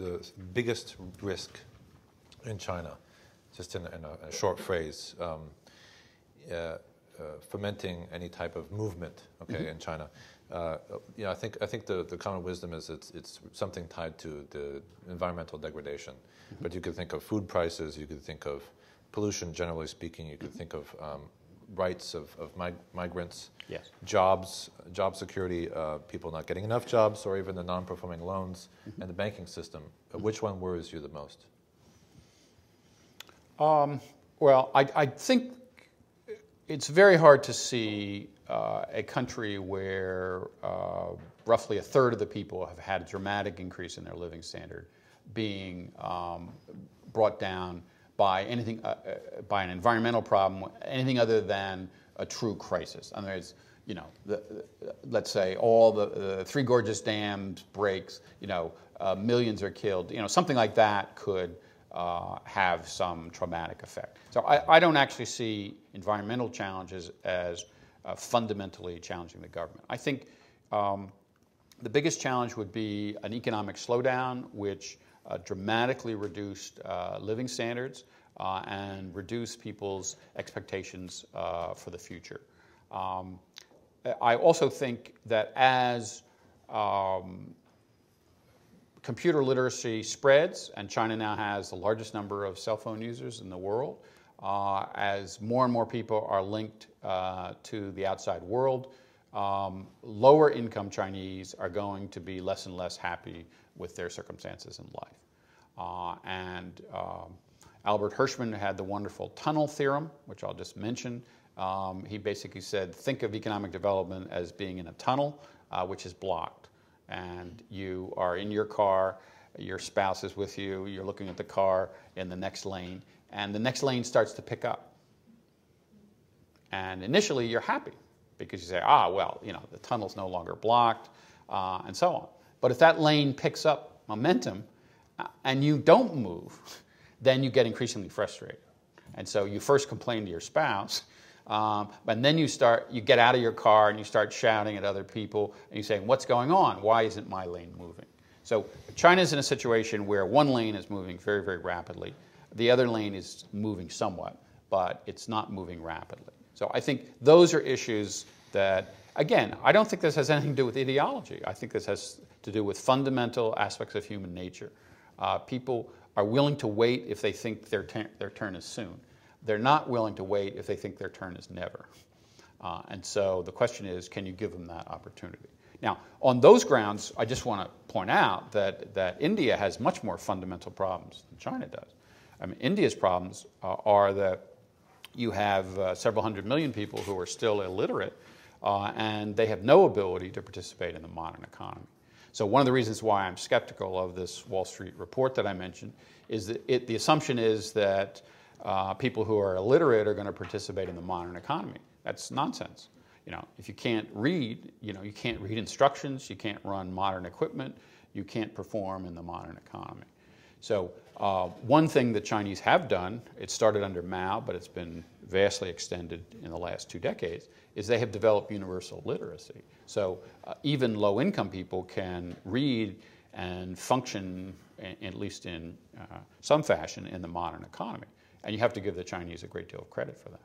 the biggest risk in China, just in a short phrase, fomenting any type of movement, okay, in China. I think the common wisdom is it's something tied to the environmental degradation. But you could think of food prices, you could think of pollution, generally speaking, you could think of rights of migrants, yes, job security, people not getting enough jobs, or even the non-performing loans, and the banking system. Which one worries you the most? Well, I think it's very hard to see a country where roughly a third of the people have had a dramatic increase in their living standard being brought down by anything, by an environmental problem, anything other than a true crisis. In other words, let's say all the Three Gorges dams breaks, millions are killed, something like that could have some traumatic effect. So I don't actually see environmental challenges as fundamentally challenging the government. I think the biggest challenge would be an economic slowdown, which dramatically reduced living standards and reduced people's expectations for the future. I also think that as computer literacy spreads, and China now has the largest number of cell phone users in the world, as more and more people are linked to the outside world, lower income Chinese are going to be less and less happy with their circumstances in life. Albert Hirschman had the wonderful tunnel theorem, which I'll just mention. He basically said, think of economic development as being in a tunnel, which is blocked. And you are in your car, your spouse is with you, you're looking at the car in the next lane, and the next lane starts to pick up. And initially you're happy because you say, the tunnel's no longer blocked, and so on. But if that lane picks up momentum and you don't move, then you get increasingly frustrated. And so you first complain to your spouse, and then you get out of your car and you start shouting at other people and you say, what's going on? Why isn't my lane moving? So China's in a situation where one lane is moving very, very rapidly. The other lane is moving somewhat, but it's not moving rapidly. So I think those are issues that, again, I don't think this has anything to do with ideology. I think this has to do with fundamental aspects of human nature. People are willing to wait if they think their turn is soon. They're not willing to wait if they think their turn is never. And so the question is, can you give them that opportunity? Now, on those grounds, I just want to point out that India has much more fundamental problems than China does. I mean, India's problems are that you have several hundred million people who are still illiterate, and they have no ability to participate in the modern economy. So one of the reasons why I'm skeptical of this Wall Street report that I mentioned is that the assumption is that people who are illiterate are going to participate in the modern economy. That's nonsense. If you can't read, you can't read instructions, you can't run modern equipment, you can't perform in the modern economy. So one thing the Chinese have done, it started under Mao, but it's been vastly extended in the last 2 decades, is they have developed universal literacy. So even low-income people can read and function, at least in some fashion, in the modern economy. And you have to give the Chinese a great deal of credit for that.